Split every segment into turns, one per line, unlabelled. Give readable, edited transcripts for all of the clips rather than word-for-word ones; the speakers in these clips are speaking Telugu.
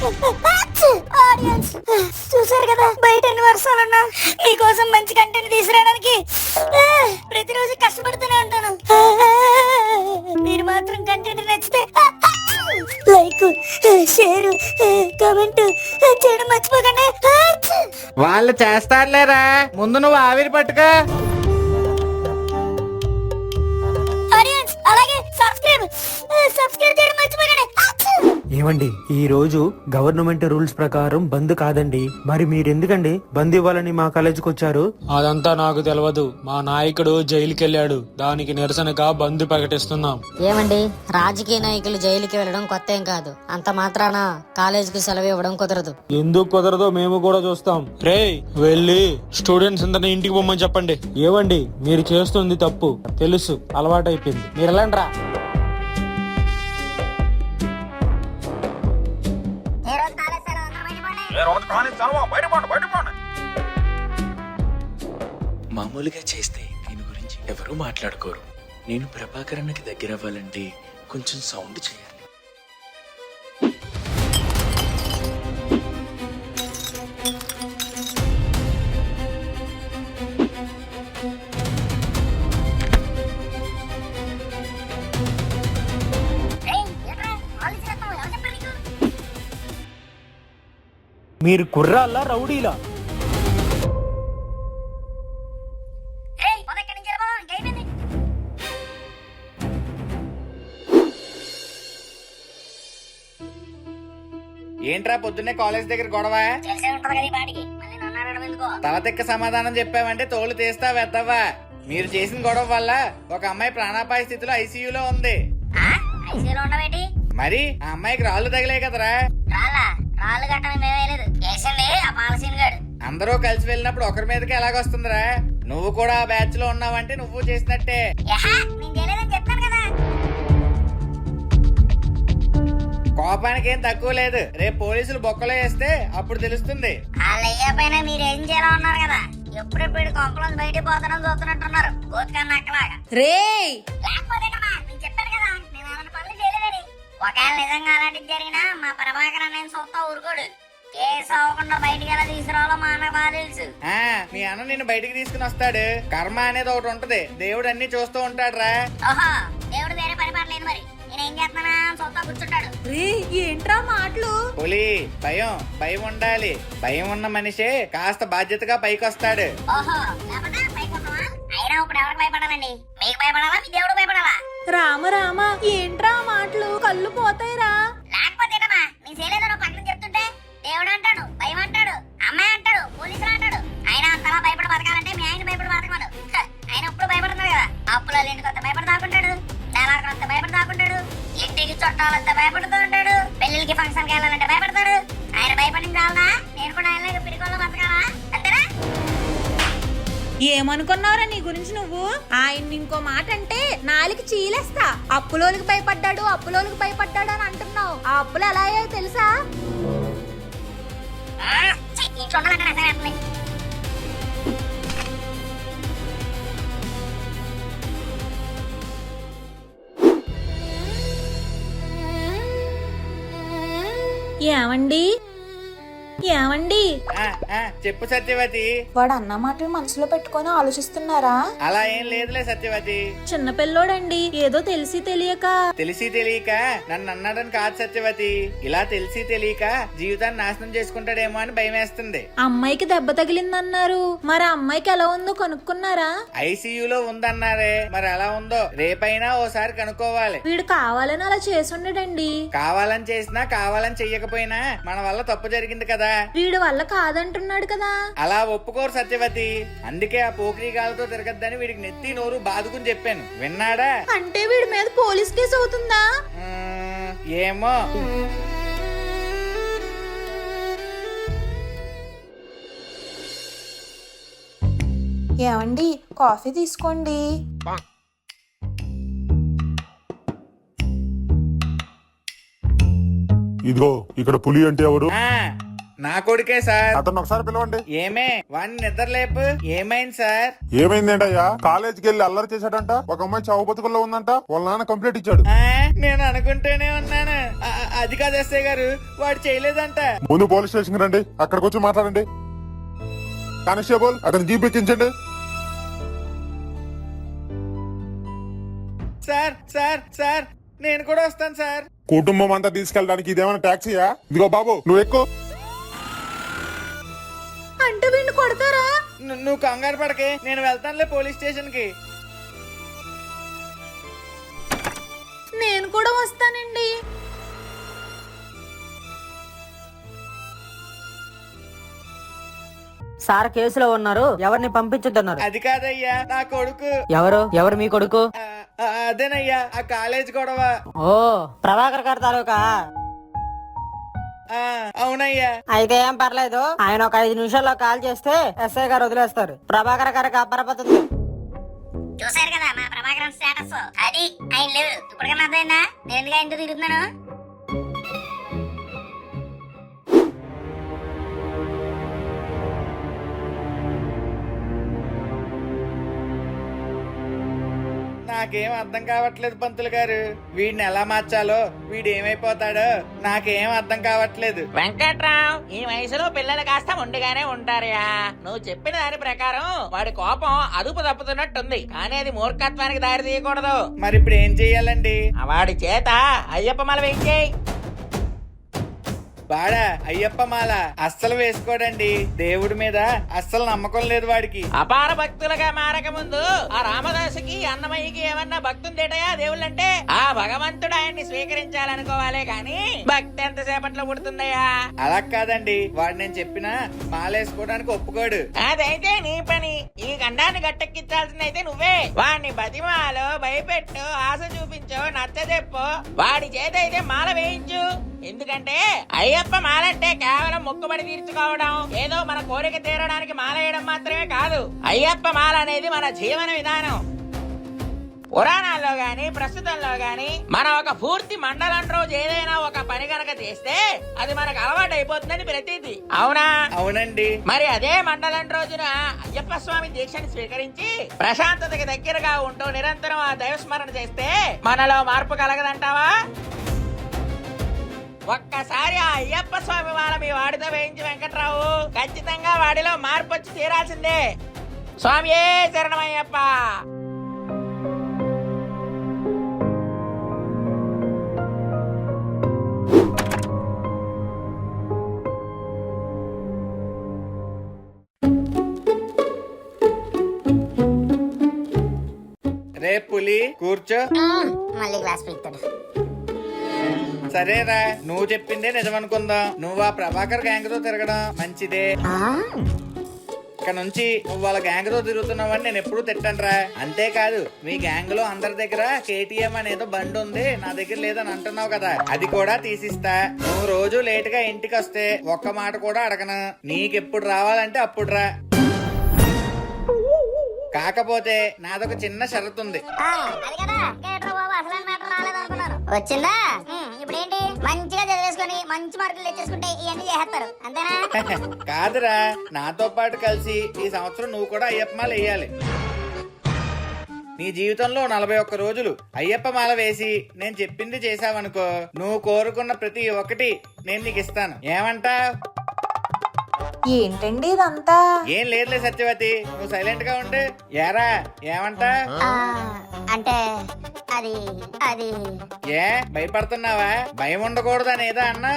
ఆడియన్స్ చూసారు కదా బయట ఎన్ని వర్షాలున్నా మీకోసం మంచి కంటెంట్ తీసుకురావడానికి ప్రతిరోజు కష్టపడుతూనే ఉంటాను. మీరు మాత్రం కంటెంట్ నచ్చితే లైక్, షేర్, కామెంట్ చేయడం మర్చిపోకండి.
వాళ్ళు చేస్తారులేరా, ముందు నువ్వు ఆవిరి పట్టుకో.
ఆడియన్స్ అలాగే సబ్స్క్రైబ్ చేయడం మర్చిపోకండి.
ఏమండి, ఈ రోజు గవర్నమెంట్ రూల్స్ ప్రకారం బంద్ కాదండి. మరి మీరెందుకండి బంద్ ఇవ్వాలని మా కాలేజీకి వచ్చారు?
అదంతా నాకు తెలియదు. మా నాయకుడు జైలుకి వెళ్ళాడు, దానికి నిరసనగా బంద్ ప్రకటిస్తున్నాం.
ఏమండి, రాజకీయ నాయకులు జైలుకి వెళ్ళడం కొత్త ఏం కాదు. అంత మాత్రాన కాలేజీకి సెలవు ఇవ్వడం కుదరదు.
ఎందుకు కుదరదో మేము కూడా చూస్తాం. రే, వెళ్ళి స్టూడెంట్స్ అందరినీ ఇంటికి పొమ్మని చెప్పండి. ఏవండి, మీరు చేస్తుంది తప్పు తెలుసు, అలవాటైపోయింది. మీరు వెళ్ళండి రా.
మామూలుగా చేస్తే దీని గురించి ఎవరూ మాట్లాడుకోరు. నేను ప్రభాకరన్నకి దగ్గర అవ్వాలంటే కొంచెం సౌండ్ చేయాలి.
మీరు కుర్రాళ్ళ రౌడీలా?
ఏంట్రా పొద్దున్నే కాలేజ్ దగ్గర గొడవ? తల తిక్క సమాధానం చెప్పావంటే తోలు తీస్తా వెద్దవా. మీరు చేసిన గొడవ వల్ల ఒక అమ్మాయి ప్రాణాపాయ స్థితిలో ఐసీయూలో ఉంది. మరి ఆ అమ్మాయికి రాళ్ళు తగిలే కదరా? అందరూ కలిసి వెళ్ళినప్పుడు ఒకరి మీదకి ఎలాగొస్తుందిరా? నువ్వు కూడా ఆ బ్యాచ్ లో ఉన్నావంటే నువ్వు చేసినట్టే. కోపానికి ఏం తక్కువ లేదు. రేపు పోలీసులు బొక్కలో వేస్తే అప్పుడు తెలుస్తుంది.
మీరేం చేయాలో ఉన్నారు కదా, ఎప్పుడెప్పుడు కొంపలో బయట పోతానని చూస్తున్నట్టున్నారు. చెప్పాను కదా, నేను ఏమైనా పనులు చేయలేదని. ఒకవేళ నిజంగా అలాంటిది జరిగినా మా ప్రభాకర్ నేను చూస్తా ఊరుకోడు. కేసు అవ్వకుండా బయటికి ఎలా తీసుకురావాలో మా అన్న బాగా తెలుసు.
మీ అన్న నిన్ను బయటికి తీసుకుని వస్తాడు. కర్మ అనేది ఒకటి ఉంటది, దేవుడు అన్ని చూస్తూ ఉంటాడు రా.
ఓహో, దేవుడు వేరే పని పడలేదు. మరి నేనేం చేస్తున్నానా చూస్తా కూర్చుంటాడు.
ఏంట్రా మాటలు?
పులి భయం ఉండాలి. భయం ఉన్న మనిషే కాస్త బాధ్యతగా పైకొస్తాడు.
ఓహో, లేకపోతే పైకొస్తావా? అయినా ఇప్పుడు ఎవరికి భయపడాలండి? మీకు భయపడాలా, మీ దేవుడు భయపడాలా?
రామ ఏంట్రా మాటలు? కళ్ళు పోతాయిరా.
లేకపోతే నీ చేయలేదో పక్కన చెప్తుంటే దేవుడు అంటాడు, భయం అంటాడు, అమ్మాయి అంటాడు, పోలీసులు అంటాడు. అయినా అంతలా భయపడి బతకాలంటే మీ ఆయన భయపడి బతకమను. ఆయన ఇప్పుడు భయపడుతున్నాడు కదా. అప్పుల ఇంటికి వస్తే భయపడి దాకుంటాడు, నెలకు వస్తే భయపడి దాకుంటాడు, ఇంటికి చుట్టాలంతా భయపడుతూ ఉంటాడు, పెళ్లికి ఫంక్షన్ కి వెళ్ళాలంటే భయపడతాడు. ఆయన భయపడింది కావాలా? నేను కూడా ఆయన పిరికోలో బతకాలా? అంతేనా?
ఏమనుకున్నావురా నీ గురించి నువ్వు? ఆయన ఇంకో మాట అంటే నాలుగు చీలేస్తా. అప్పులోనికి భయపడ్డాడు అని అంటున్నావు. ఆ అప్పులు ఎలా అయ్యాయో తెలుసా?
ఇంట్లో ఉండాలంటే నా సరే అట్లే.
ఏమండి
చెప్పు సత్యవతి.
వాడు అన్న మాటలు మనసులో పెట్టుకొని ఆలోచిస్తున్నారా?
అలా ఏం లేదులే సత్యవతి.
చిన్న పిల్లోడండి, ఏదో తెలిసి తెలియక
నన్ను అన్నాడని కాదు సత్యవతి. ఇలా తెలిసి తెలియక జీవితాన్ని నాశనం చేసుకుంటాడేమో అని భయం వేస్తుంది.
అమ్మాయికి దెబ్బ తగిలిందన్నారు. మరి ఆ అమ్మాయికి ఎలా ఉందో కనుక్కున్నారా?
ఐసీయూలో ఉందన్నారే, మరి ఎలా ఉందో రేపైనా ఓసారి కనుక్కోవాలి.
వీడు కావాలని అలా చేసుండడండి.
కావాలని చేసినా కావాలని చెయ్యకపోయినా మన వల్ల తప్పు జరిగింది కదా.
వీడి వల్ల కాదంటున్నాడు కదా.
అలా ఒప్పుకోరు సత్యవతి. అందుకే ఆ పోకిరీ గాలతో తిరగద్దని వీడికి నెత్తి నోరు బాదుకుని చెప్పాను. విన్నాడా?
అంటే వీడి మీద పోలీస్ కేసు అవుతుందా?
ఏమో.
ఏమండి, కాఫీ తీసుకోండి.
ఇదిగో ఇక్కడ పులి అంటే ఎవరు?
నా కొడుకే సార్.
అతను ఒకసారి పిలవండి.
ఏమే వాడిని నిద్రలేపు. ఏమైంది సార్?
ఏమైందేంటయ్యా? కాలేజీకి వెళ్ళి అల్లరి చేశాడంట, ఒక అమ్మాయి చావు బతుకుల్లో ఉందంట, వాళ్ళ నాన్న కంప్లైంట్ ఇచ్చాడు.
నేను అనుకుంటూనే ఉన్నాను. అది కాదు ఎస్ఐ గారు, వాడు చేయలేదంట.
ముందు పోలీస్ స్టేషన్ రండి, అక్కడికి వచ్చి మాట్లాడండి. కానిస్టేబుల్ అతను జీప్ ఎక్కించండి.
సార్ సార్ సార్ నేను కూడా వస్తాను సార్.
కుటుంబం అంతా తీసుకెళ్ళడానికి ఇదేమైనా టాక్సీయా? ఇదిగో బాబు నువ్వు ఎక్కువ.
అంటే వీడిని కొడతారా?
నువ్వు కంగారు పడకే, నేను వెళ్తానులే పోలీస్ స్టేషన్ కి.
నేను కూడా వస్తానండి.
సార్ కేసులో ఉన్నారు, ఎవరిని పంపించొద్దన్నారు.
అది కాదయ్యా, నా కొడుకు.
ఎవరు మీ కొడుకు?
అదేనయ్యా, ఆ కాలేజ్ గొడవ.
ఓ ప్రభాకర్ గారి తాలూకా.
అవునయ్యా.
అయితే ఏం పర్లేదు, ఆయన ఒక 5 నిమిషాల్లో కాల్ చేస్తే ఎస్ఐ గారు వదిలేస్తారు. ప్రభాకర్ గారికి అపరపతుంది.
చూసారు కదా మా ప్రభాకరన్ స్టేటస్. అది ఆయన లేవు. ఇప్పటికన్నా అర్థమైందా నేను ఎందుకు ఆయనతో తిరుగుతున్నాను?
నాకేం అర్థం కావట్లేదు పంతులు గారు. వీడిని ఎలా మార్చాలో, వీడు ఏమైపోతాడో నాకేం అర్థం కావట్లేదు.
వెంకట్రావు, ఈ వయసులో పిల్లలు కాస్త మొండిగానే ఉంటారయా. నువ్వు చెప్పిన దాని ప్రకారం వాడి కోపం అదుపు తప్పుతున్నట్టుంది, కానీ అది మూర్ఖత్వానికి దారి తీయకూడదు.
మరి ఇప్పుడు ఏం చెయ్యాలండి?
వాడి చేత అయ్యప్ప మాల వేయించేయి.
వాడా అయ్యప్ప మాల అస్సలు వేసుకోడండి. దేవుడి మీద అస్సలు నమ్మకం లేదు వాడికి.
అపార భక్తులుగా మారక ముందు ఆ రామదాసుకి అన్నమయ్యకి ఏమన్నా భక్తుందేటయా దేవుళ్ళంటే? ఆ భగవంతుడు ఆయన్ని స్వీకరించాలనుకోవాలే గాని భక్తి ఎంతసేపట్లో పుడుతుందయ్యా.
అలా కాదండి, వాడు నేను చెప్పినా మాల వేసుకోవడానికి ఒప్పుకోడు.
అదైతే నీ పని. ఈ గండాన్ని గట్టెక్కించాల్సిందైతే నువ్వే. వాడిని బతిమాలో, భయపెట్టు, ఆశ చూపించు, నచ్చజెప్పు. వాడి చేత అయితే మాల వేయించు. ఎందుకంటే అయ్యప్ప మాలంటే కేవలం మొక్కుబడి తీర్చుకోవడం, ఏదో మన కోరిక తీరడానికి మాల వేయడం మాత్రమే కాదు. అయ్యప్ప మాల అనేది మన జీవన విధానం. పురాణాల్లో గాని ప్రస్తుతంలో గాని మన ఒక పూర్తి మండలం రోజు ఏదైనా ఒక పని గనక చేస్తే అది మనకు అలవాటు అయిపోతుందని ప్రతీతి. అవునా?
అవునండి.
మరి అదే మండలం రోజున అయ్యప్ప స్వామి దీక్షని స్వీకరించి ప్రశాంతతకి దగ్గరగా ఉంటూ నిరంతరం ఆ దైవస్మరణ చేస్తే మనలో మార్పు కలగదంటావా? ఒక్కసారి ఆ అయ్యప్ప స్వామి వాళ్ళ మీ వాడితో వేయించి వెంకట్రావు, ఖచ్చితంగా వాడిలో మార్పు వచ్చి తీరాల్సిందే. స్వామియే శరణమయ్యప్ప.
రే పులి కూర్చో.
మళ్ళీ క్లాస్ పీకుతాడు.
సరేరా, నువ్వు చెప్పిందే నిజమనుకుందాం. నువ్వు ఆ ప్రభాకర్ గ్యాంగ్ తో తిరగడం మంచిదే. ఇక్కడ నుంచి నువ్వు వాళ్ళ గ్యాంగ్ తో తిరుగుతున్నావని నేను ఎప్పుడు తిట్టనురా. అంతేకాదు, మీ గ్యాంగ్ లో అందరి దగ్గర KTM అనేదో బండి ఉంది, నా దగ్గర లేదని అంటున్నావు కదా, అది కూడా తీసిస్తా. నువ్వు రోజు లేట్ గా ఇంటికి వస్తే ఒక్క మాట కూడా అడగను. నీకెప్పుడు రావాలంటే అప్పుడు రా. కాకపోతే నాదొక చిన్న షరతు ఉంది.
అది కదా కేటర్ బాబు అసలు మ్యాటర్ రాలేదనుకున్నాను. వచ్చిందా? ఇప్పుడు ఏంటి? మంచిగా చదివేసుకొని మంచి మార్కులు తెచ్చేసుకుంటే ఇవన్నీ చేస్తారు అంతేనా?
కాదురా, నాతో పాటు కలిసి ఈ సంవత్సరం నువ్వు కూడా అయ్యప్ప మాల వేయాలి. నీ జీవితంలో 41 రోజులు అయ్యప్ప మాల వేసి నేను చెప్పింది చేసావనుకో, నువ్వు కోరుకున్న ప్రతి ఒక్కటి నేను నీకు ఇస్తాను. ఏమంటా?
ఏంటండి ఇదంతా?
ఏం లేదులే సత్యవతి, నువ్వు సైలెంట్ గా ఉండు. ఏరా ఏమంటా?
అంటే అది అది
ఏ భయపడుతున్నావా? భయం ఉండకూడదు అనేదా అన్నా?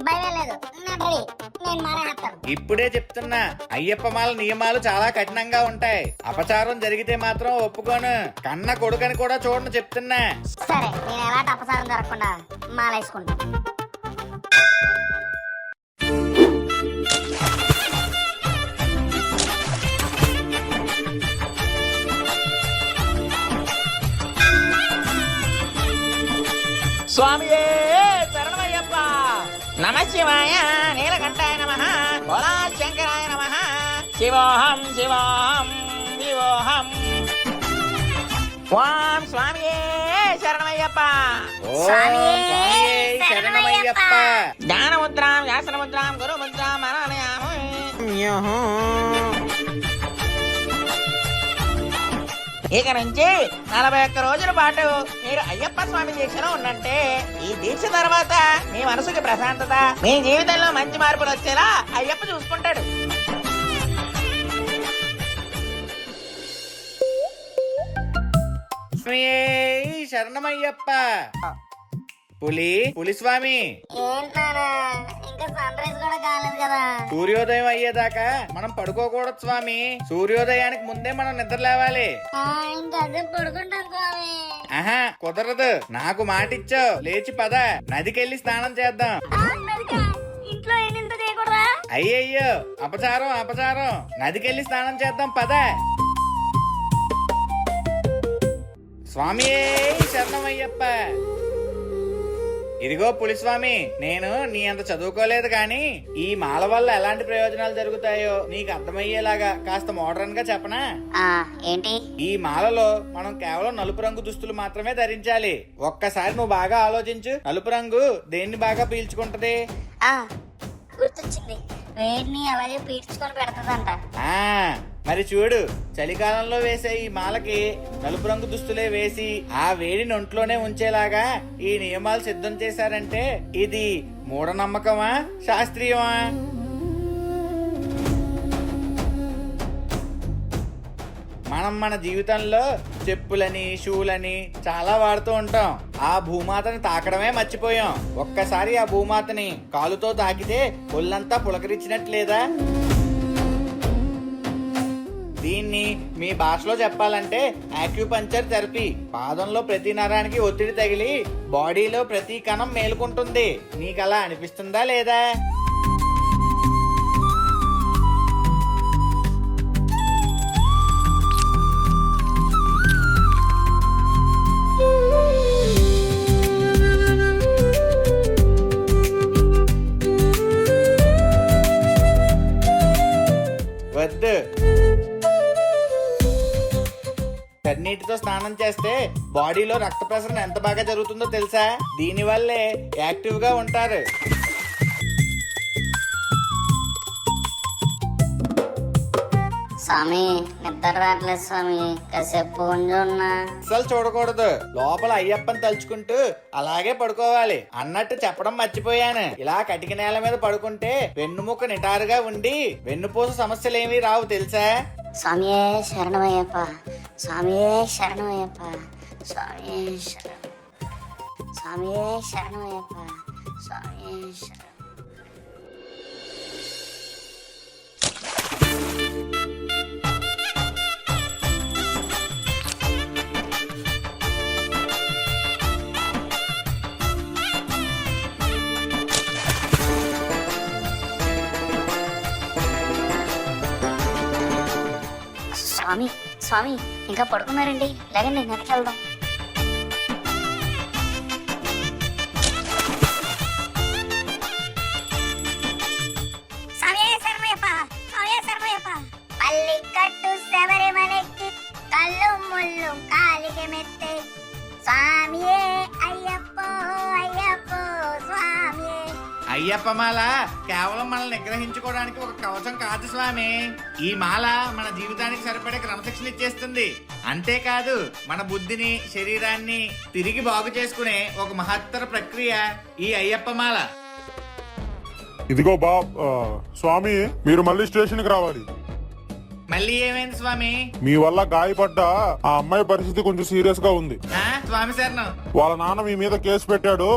భయం లేదు, నేను రెడీ. నేను మానేస్తాను.
ఇప్పుడే చెప్తున్నా, అయ్యప్ప మాల నియమాలు చాలా కఠినంగా ఉంటాయి. అపచారం జరిగితే మాత్రం ఒప్పుకోను. కన్న కొడుకని కూడా చూడను చెప్తున్నా.
సరే, నేను ఎలాంటి అపసారం జరగకుండా మాల వేసుకుంటాను.
స్వామియే శరణమయ్యప్ప. నమశివాయ నీలకంఠాయ నమః. భోలా శంకరాయ నమః. శివోహం శివోహం శివోహం. ఓం స్వామియే శరణమయ్యప్ప.
ఓం స్వామియే శరణమయ్యప్ప.
జ్ఞానముద్రాం వ్యాసనముద్రాం గురు ఇక నుంచి 41 రోజుల పాటు మీరు అయ్యప్ప స్వామి దీక్షలో ఉన్నట్టే. ఈ దీక్ష తర్వాత మీ మనసుకి ప్రశాంతత, మీ జీవితంలో మంచి మార్పులు వచ్చేలా అయ్యప్ప చూసుకుంటాడు.
శరణమయ్యప్ప. పులి స్వామి,
ఏంటారా ఇంకా సన్ రైజ్ కూడా కాలేదు కదా.
సూర్యోదయం అయ్యేదాకా మనం పడుకోకూడదు స్వామి. సూర్యోదయానికి ముందే మనం నిద్ర లేవాలి.
ఇంకా అదే పడుకుంటాను స్వామి.
ఆహా కుదరదు. నాకు మాటిచ్చావు. లేచి పద, నదికెళ్ళి స్నానం చేద్దాం.
ఇంట్లో ఏంటి చేయకూడదా?
అయ్యయ్యో, అపచారం. నదికెళ్ళి స్నానం చేద్దాం పద. స్వామి శరణమయ్యప్ప. ఇదిగో పులిస్వామి, నేను నీ అంత చదువుకోలేదు కానీ ఈ మాల వల్ల ఎలాంటి ప్రయోజనాలు జరుగుతాయో నీకు అర్థమయ్యేలాగా కాస్త మోడర్న్ గా చెప్పనా?
ఏంటి?
ఈ మాలలో మనం కేవలం నలుపు రంగు దుస్తులు మాత్రమే ధరించాలి. ఒక్కసారి నువ్వు బాగా ఆలోచించు. నలుపు రంగు దేన్ని బాగా పీల్చుకుంటది?
గుర్తొచ్చింది, వేడిని అలాగే పీల్చుకొని పెడతదంట.
మరి చూడు, చలికాలంలో వేసే ఈ మాలకి నలుపు రంగు దుస్తులే వేసి ఆ వేడిని ఒంట్లోనే ఉంచేలాగా ఈ నియమాలు సిద్ధం చేశారంటే ఇది మూఢనమ్మకమా, శాస్త్రీయమా? మనం మన జీవితంలో చెప్పులని, షూలని చాలా వాడుతూ ఉంటాం. ఆ భూమాతని తాకడమే మర్చిపోయాం. ఒక్కసారి ఆ భూమాతని కాలుతో తాకితే ఒళ్ళంతా పులకరించినట్లేదా? దీన్ని మీ భాషలో చెప్పాలంటే యాక్యుపంచర్ థెరపీ. పాదంలో ప్రతి నరానికి ఒత్తిడి తగిలి బాడీలో ప్రతి కణం మేలుకుంటుంది. నీకు అలా అనిపిస్తుందా లేదా? వద్దు. చన్నీటితో స్నానం చేస్తే బాడీలో రక్త ప్రసరణ ఎంత బాగా జరుగుతుందో తెలుసా? దీనివల్లే యాక్టివ్ గా ఉంటారు.
స్వామి నిద్ర రావట్లేదు స్వామి, కాసేపు
అసలు చూడకూడదు. లోపల అయ్యప్పని తలుచుకుంటూ అలాగే పడుకోవాలి. అన్నట్టు చెప్పడం మర్చిపోయాను. ఇలా కటిక నేల మీద పడుకుంటే వెన్నుముక్క నిటారుగా ఉండి వెన్నుపూస సమస్యలేమీ రావు తెలుసా?
స్వామియే శరణమయ్యప్ప, స్వామియే శరణమయ్యప్ప, స్వామియే శరణమయ్యప్ప, స్వామియే శరణం. స్వామి ఇంకా పడుకున్నారండి, లేకండి వెనక్కి వెళ్దాం. పల్లికట్టు శబరిమలెక్కి కళ్ళు ముళ్ళు కాలికి మెత్తే స్వామియే అయ్యప్పో అయ్యప్పో స్వామియే.
అయ్యప్ప మాల కేవలం మనల్ని నిగ్రహించుకోవడానికి ఒక కవచం కాదు స్వామి. ఈ మాల మన జీవితానికి సరిపడే క్రమశిక్షణ ఇచ్చేస్తుంది. అంతేకాదు మన బుద్ధిని, శరీరాన్ని తిరిగి బాగు చేసుకునే ఒక మహత్తర ప్రక్రియ ఈ అయ్యప్ప మాల.
ఇదిగో స్వామి, మీరు మళ్ళీ స్టేషన్ కి రావాలి.
మళ్ళీ ఏమైంది స్వామి?
మీ వల్ల గాయపడ్డ ఆ అమ్మాయి పరిస్థితి కొంచెం సీరియస్ గా ఉంది.
స్వామి శరణం.
వాళ్ళ నాన్న మీ మీద కేసు పెట్టాడు.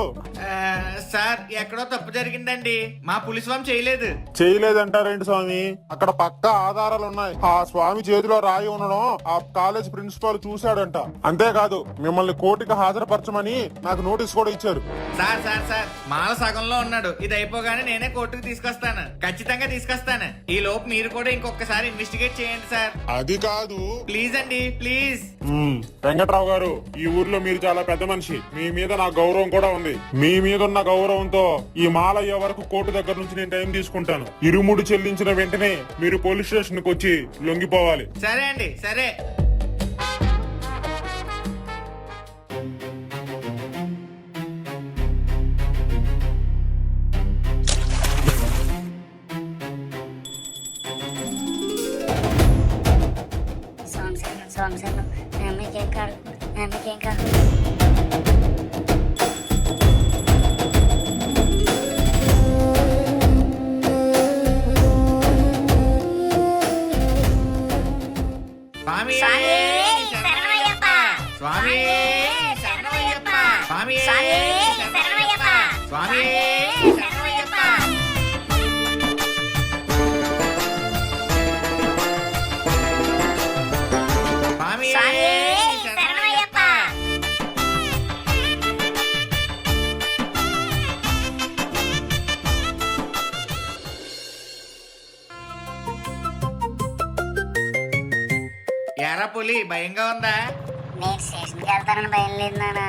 సార్ ఎక్కడో తప్పు జరిగిందండి. మా పులిస్ స్వామి
చేయలేదంటారేంటి స్వామి? అక్కడ పక్కా ఆధారాలు ఉన్నాయి. ఆ స్వామి చేతిలో రాయి ఉండడం ఆ కాలేజ్ ప్రిన్సిపాల్ చూశాడంట. అంతేకాదు మిమ్మల్ని కోర్టుకి హాజరుపరచమని నాకు నోటీస్ కూడా ఇచ్చారు.
సార్ సార్ సార్ మాల సగంలో ఉన్నాడు. ఇది అయిపోగానే నేనే కోర్టుకు తీసుకొస్తాను. ఖచ్చితంగా తీసుకొస్తాను. ఈ లోపు మీరు కూడా ఇంకొకసారి ఇన్వెస్టిగేట్ చేయండి సార్.
అది కాదు,
ప్లీజ్ అండి ప్లీజ్.
వెంకట్రావు గారు, ఈ ఊర్లో మీరు చాలా పెద్ద మనిషి. మీ మీద నా గౌరవం కూడా ఉంది. మీ మీద ఉన్న గౌరవంతో ఈ మాల అయ్యే వరకు కోర్టు దగ్గర నుంచి నేను టైం తీసుకుంటాను. ఇరుముడు చెల్లించిన వెంటనే మీరు పోలీస్ స్టేషన్ కు వచ్చి లొంగిపోవాలి.
సరే అండి సరే.
సంవత్సరం నా అమ్మాయికి ఏం కాదు, నా అమ్మాయికి ఏం కాదు.
స్వామి
స్వామి శరణమయ్యప్ప,
స్వామి శరణమయ్యప్ప, స్వామి
స్వామి శరణమయ్యప్ప,
స్వామి శరణమయ్యప్ప. స్వామి
స్వామి శరణమయ్యప్ప.
ఎరా పులి భయంగా ఉందా?
నేను స్టేషన్కి వెళ్తానని భయం లేదు నాన్న.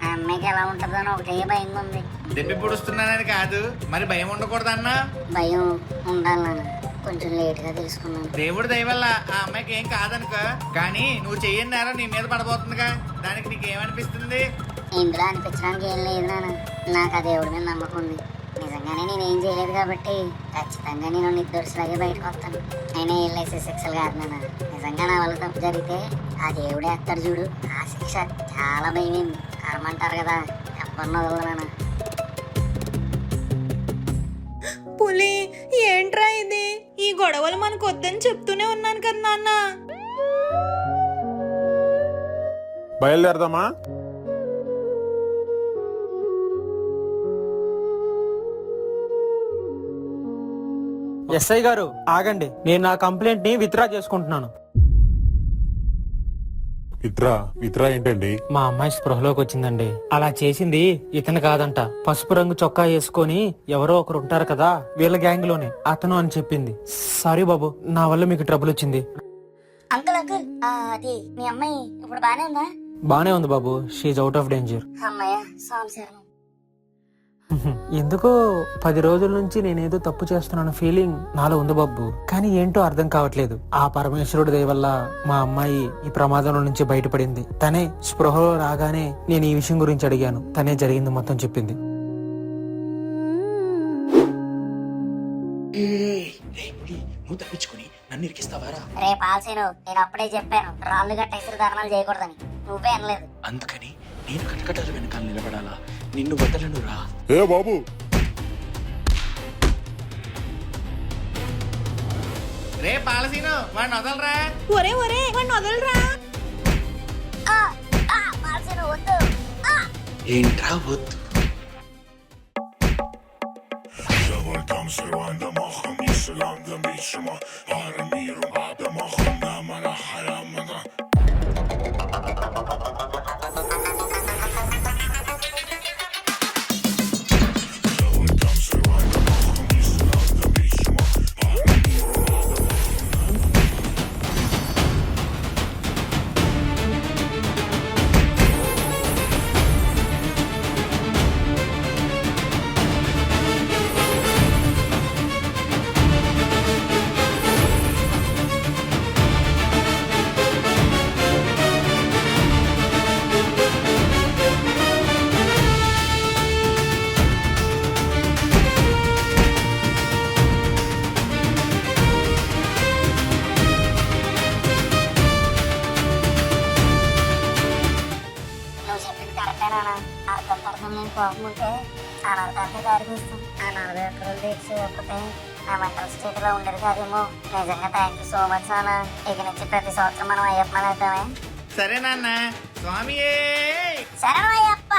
ఆ అమ్మాయికి ఎలా ఉంటుందో అని ఒకటే భయంగా ఉంది.
దెబ్బి పొడుస్తున్నానని కాదు, మరి భయం ఉండకూడదన్నా.
భయం ఉండాలి నాన్న, కొంచెం లేట్ గా తెలుసుకున్నాను.
దేవుడి దయ వల్ల ఆ అమ్మాయికి ఏం కాదనుకో, కానీ నువ్వు చెయ్యని నేరం నీ మీద పడబోతుందిగా, దానికి నీకేమనిపిస్తుంది?
ఇందులో అనిపించడానికి ఏం లేదు నాన్న, నాకు ఆ దేవుడి మీద నమ్మకం ఉంది. నిజంగానే నేనేం చేయలేదు కాబట్టి ఖచ్చితంగా నేను నిర్దోషిలాగే బయటకు వస్తాను. అయినా ఏం లేసే శిక్షలు కాదు నాన్న, నిజంగా నా వల్ల తప్పు జరిగితే ఆ దేవుడే ఎత్తాడు చూడు, ఆ శిక్ష చాలా భయమైంది. కర్మ అంటారు కదా, ఎవరిని వదలదు నాన్న.
పులి ఏంట్రా ఇది? ఈ గొడవలు మనకు వద్దని చెప్తూనే ఉన్నాను కదా నాన్న.
బయలుదేరదామా?
ఎస్ఐ గారు ఆగండి, నేను నా కంప్లైంట్ ని విత్డ్రా చేసుకుంటున్నాను.
విత్రా ఏంటండి?
మా అమ్మాయి స్పృహలోకి వచ్చిందండి. అలా చేసింది ఇతను కాదంట. పసుపు రంగు చొక్కా వేసుకొని ఎవరో ఒకరు ఉంటారు కదా, వీళ్ళ గ్యాంగ్ లోనే అతను అని చెప్పింది. సారీ బాబు, నా వల్ల మీకు ట్రబుల్ వచ్చింది.
అంకుల్ అంకుల్, అది మీ అమ్మాయి ఇప్పుడు బానే ఉందా?
బానే ఉంది బాబు, షీఈ్ అవుట్ ఆఫ్ డేంజర్.
అమ్మాయ సంవత్సరం.
ఎందుకో 10 రోజుల నుంచి నేనేదో తప్పు చేస్తున్నాను ఫీలింగ్ నాలో ఉంది బాబు, కానీ ఏంటో అర్థం కావట్లేదు. ఆ పరమేశ్వరుడి దయ వల్ల మా అమ్మాయి ఈ ప్రమాదంలో నుంచి బయటపడింది. తనే స్పృహలో రాగానే నేను ఈ విషయం గురించి అడిగాను, తనే జరిగింది మొత్తం చెప్పింది.
నువ్వు తప్పించుకుని నన్ను ఇరికిస్తావారా?
రే పాల్సీను, నేను అప్పుడే చెప్పాను రాళ్ళు గట్ట ఇసురు ధర్మాలు చేయకూడదని, నువ్వే అనలేదు.
అందుకని నేను కటకటాల వెనకాల నిలబడాలా? నిన్ను వదలను రా.
ఏ బాబు,
రే పాలసీను, వాడిని వదలరా.
ఒరే ఒరే వాడిని వదలరా.
పాల్సీను వద్దు.
ఏంట్రా వద్దు?
నేను కోపం ఉంటే అనంతానికి దారి తీస్తాం. ఆ 41 రోజులు తీర్చి ఒక్కటే నా మెంటల్ స్టేట్ లో ఉండేది కాదేమో. నిజంగా థ్యాంక్ యూ సో మచ్ నాన్న. ఇక నుంచి ప్రతి సంవత్సరం మనం అయ్యప్ప వేద్దామే.
సరే నాన్న. స్వామి
శరణమయ్యప్ప.